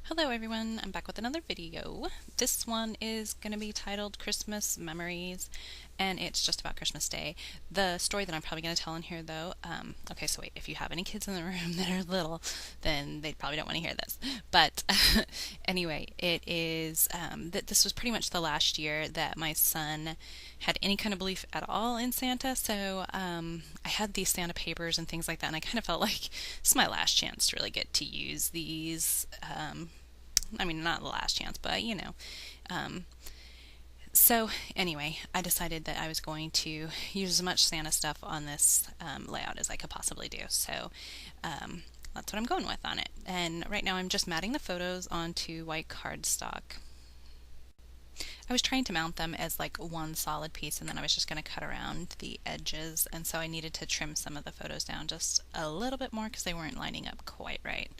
Hello everyone, I'm back with another video. This one is going to be titled Christmas Memories, and it's just about Christmas Day. The story that I'm probably going to tell in here though, okay, so wait, if you have any kids in the room that are little, then they probably don't want to hear this. But anyway, it is that this was pretty much the last year that my son had any kind of belief at all in Santa, so I had these Santa papers and things like that, and I kind of felt like it's my last chance to really get to use these. I mean, not the last chance, but you know. Um, so, anyway, I decided that I was going to use as much Santa stuff on this layout as I could possibly do. So, that's what I'm going with on it. And right now, I'm just matting the photos onto white cardstock. I was trying to mount them as like one solid piece, and then I was just going to cut around the edges, and so I needed to trim some of the photos down just a little bit more because they weren't lining up quite right.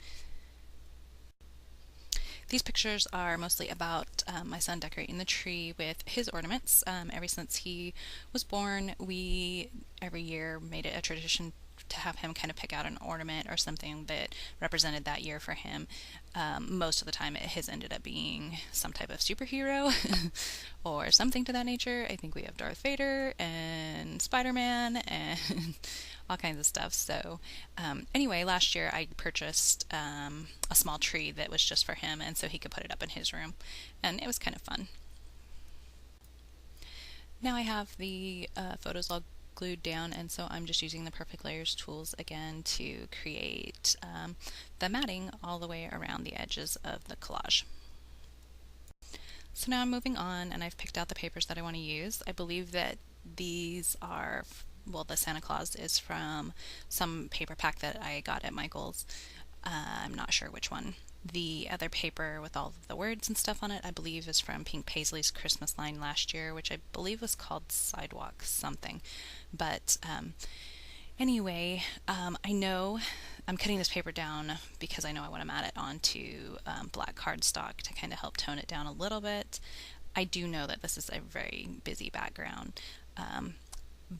These pictures are mostly about my son decorating the tree with his ornaments. Ever since he was born, we every year made it a tradition to have him kind of pick out an ornament or something that represented that year for him. Most of the time, it has ended up being some type of superhero or something to that nature. I think we have Darth Vader and Spider-Man and all kinds of stuff. So, anyway, last year I purchased a small tree that was just for him, and so he could put it up in his room, and it was kind of fun. Now I have the photos all glued down, and so I'm just using the Perfect Layers tools again to create the matting all the way around the edges of the collage. So now I'm moving on, and I've picked out the papers that I want to use. I believe that these are, well, the Santa Claus is from some paper pack that I got at Michael's. I'm not sure which one. The other paper with all of the words and stuff on it, I believe, is from Pink Paisley's Christmas line last year, which I believe was called Sidewalk something. But anyway, I know I'm cutting this paper down because I know I want to mat it onto black cardstock to kind of help tone it down a little bit. I do know that this is a very busy background.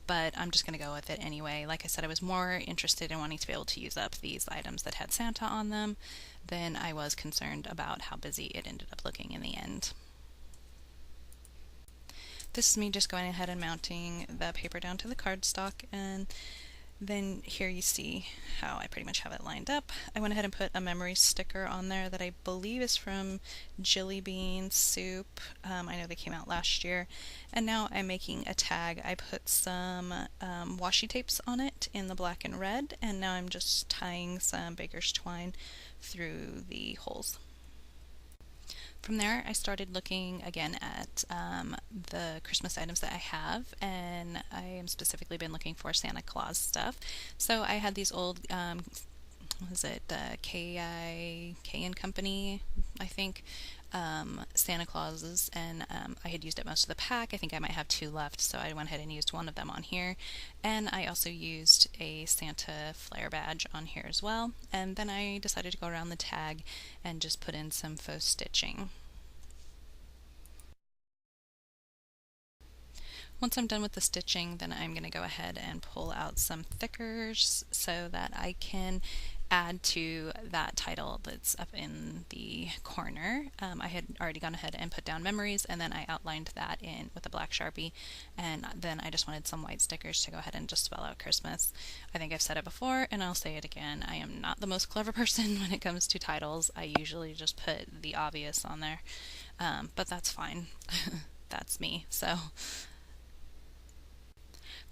But I'm just going to go with it anyway. Like I said, I was more interested in wanting to be able to use up these items that had Santa on them than I was concerned about how busy it ended up looking in the end. This is me just going ahead and mounting the paper down to the cardstock, and then here you see how I pretty much have it lined up. I went ahead and put a memory sticker on there that I believe is from Jilly Bean Soup. I know they came out last year. And now I'm making a tag. I put some washi tapes on it in the black and red, and now I'm just tying some baker's twine through the holes. From there, I started looking again at the Christmas items that I have, and I am specifically been looking for Santa Claus stuff. So I had these old, what is it, K and Company, I think, Santa Clauses, and I had used up most of the pack. I think I might have two left, so I went ahead and used one of them on here. And I also used a Santa flare badge on here as well. And then I decided to go around the tag and just put in some faux stitching. Once I'm done with the stitching, then I'm going to go ahead and pull out some thickers so that I can add to that title that's up in the corner. I had already gone ahead and put down memories, and then I outlined that in with a black Sharpie, and then I just wanted some white stickers to go ahead and just spell out Christmas. I think I've said it before, and I'll say it again. I am not the most clever person when it comes to titles. I usually just put the obvious on there, but that's fine. That's me. So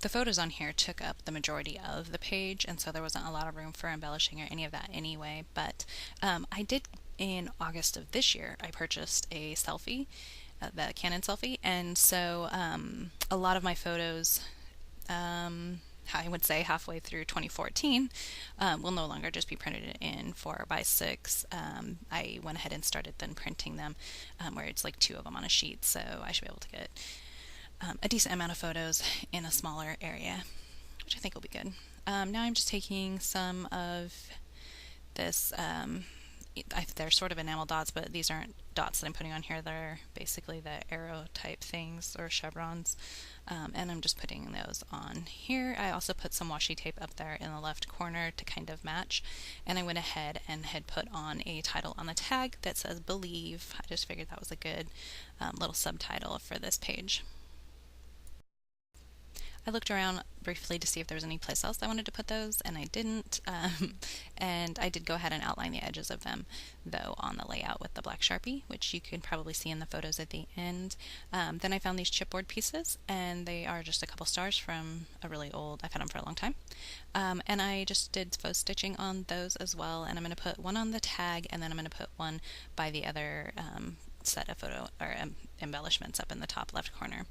the photos on here took up the majority of the page, and so there wasn't a lot of room for embellishing or any of that anyway. But I did, in August of this year, I purchased a selfie, the Canon selfie, and so a lot of my photos, I would say halfway through 2014, will no longer just be printed in 4x6. I went ahead and started then printing them where it's like two of them on a sheet, so I should be able to get a decent amount of photos in a smaller area, which I think will be good. Now I'm just taking some of this they're sort of enamel dots, but these aren't dots that I'm putting on here. They're basically the arrow type things or chevrons. And I'm just putting those on here. I also put some washi tape up there in the left corner to kind of match. And I went ahead and had put on a title on the tag that says Believe. I just figured that was a good little subtitle for this page. I looked around briefly to see if there was any place else I wanted to put those, and I didn't. And I did go ahead and outline the edges of them, though, on the layout with the black Sharpie, which you can probably see in the photos at the end. Then I found these chipboard pieces, and they are just a couple stars from a really old, I've had them for a long time. And I just did faux stitching on those as well, and I'm going to put one on the tag, and then I'm going to put one by the other set of photo or embellishments up in the top left corner.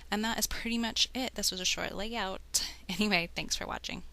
And that is pretty much it. This was a short layout. Anyway, thanks for watching.